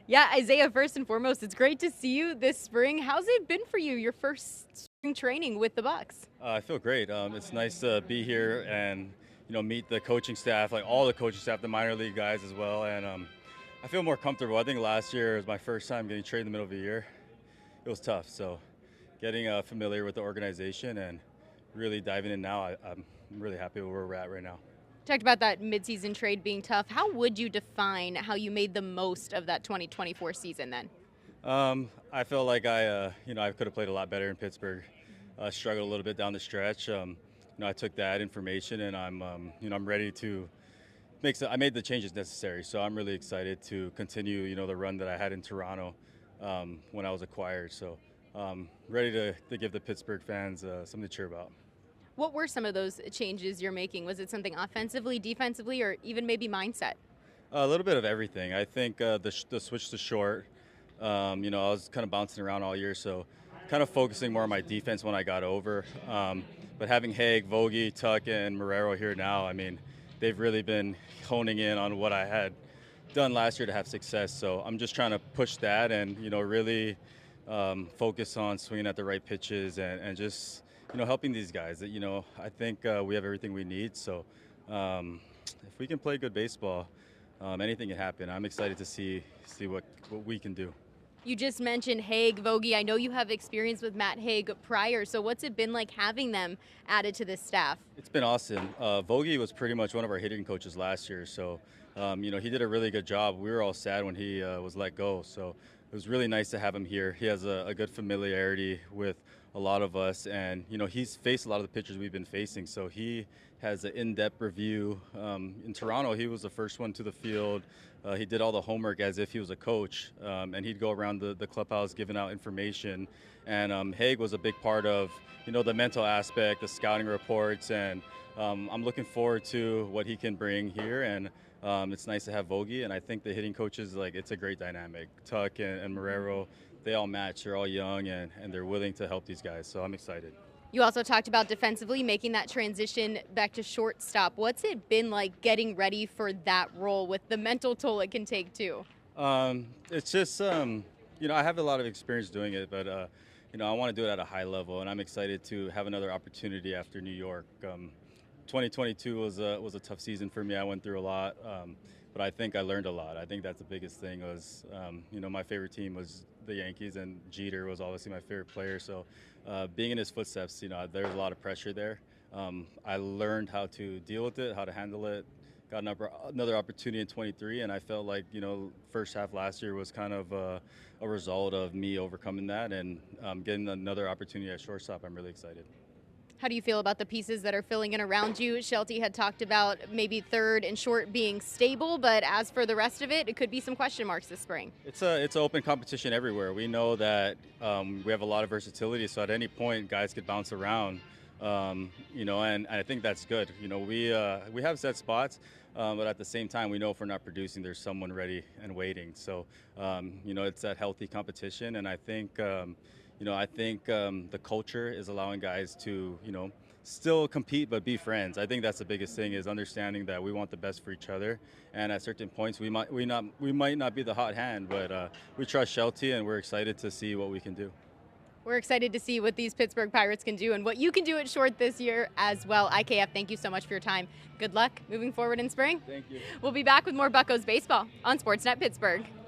Yeah, Isaiah, first and foremost, it's great to see you this spring. How's it been for you, your first spring training with the Bucks? I feel great. It's nice to be here and meet the coaching staff, like all the coaching staff, the minor league guys as well. And I feel more comfortable. I think last year was my first time getting traded in the middle of the year. It was tough. So getting familiar with the organization and really diving in now, I'm really happy with where we're at right now. Talked about that midseason trade being tough. How would you define how you made the most of that 2024 season then? I feel like I could have played a lot better in Pittsburgh. Struggled a little bit down the stretch. I took that information and I'm ready to I made the changes necessary. So I'm really excited to continue, the run that I had in Toronto when I was acquired. So ready to give the Pittsburgh fans something to cheer about. What were some of those changes you're making? Was it something offensively, defensively, or even maybe mindset? A little bit of everything. I think the switch to short. I was kind of bouncing around all year, so kind of focusing more on my defense when I got over. But having Haig, Vogie, Tuck, and Marrero here now, I mean, they've really been honing in on what I had done last year to have success. So I'm just trying to push that and, really focus on swinging at the right pitches and just, helping these guys. That I think we have everything we need. So if we can play good baseball, anything can happen. I'm excited to see what we can do. You just mentioned Haig, Vogie. I know you have experience with Matt Haig prior, so what's it been like having them added to this staff? It's been awesome. Vogie was pretty much one of our hitting coaches last year, so he did a really good job. We were all sad when he was let go, so it was really nice to have him here. He has a good familiarity with a lot of us, and he's faced a lot of the pitchers we've been facing, so he has an in-depth review. In Toronto, he was the first one to the field. He did all the homework as if he was a coach, and he'd go around the clubhouse giving out information. And Haig was a big part of, the mental aspect, the scouting reports, and I'm looking forward to what he can bring here. And it's nice to have Vogie, and I think the hitting coaches, it's a great dynamic. Tuck and Marrero, they all match. They're all young, and they're willing to help these guys, so I'm excited. You also talked about defensively making that transition back to shortstop. What's it been like getting ready for that role with the mental toll it can take too? It's just, I have a lot of experience doing it, but, I want to do it at a high level, and I'm excited to have another opportunity after New York. 2022 was a tough season for me. I went through a lot, but I think I learned a lot. I think that's the biggest thing was, my favorite team was the Yankees, and Jeter was obviously my favorite player. So being in his footsteps, there's a lot of pressure there. I learned how to deal with it, how to handle it. Got another opportunity in 23, and I felt like, first half last year was kind of a result of me overcoming that and getting another opportunity at shortstop. I'm really excited. How do you feel about the pieces that are filling in around you? Shelty had talked about maybe third and short being stable, but as for the rest of it could be some question marks this spring. It's an open competition everywhere. We know that we have a lot of versatility, so at any point guys could bounce around, and I think that's good. We have set spots, but at the same time, we know if we're not producing, there's someone ready and waiting. So, it's that healthy competition, and I think the culture is allowing guys to, still compete but be friends. I think that's the biggest thing is understanding that we want the best for each other. And at certain points, we might not be the hot hand, but we trust Shelty, and we're excited to see what we can do. We're excited to see what these Pittsburgh Pirates can do and what you can do at short this year as well. IKF, thank you so much for your time. Good luck moving forward in spring. Thank you. We'll be back with more Buccos baseball on SportsNet Pittsburgh.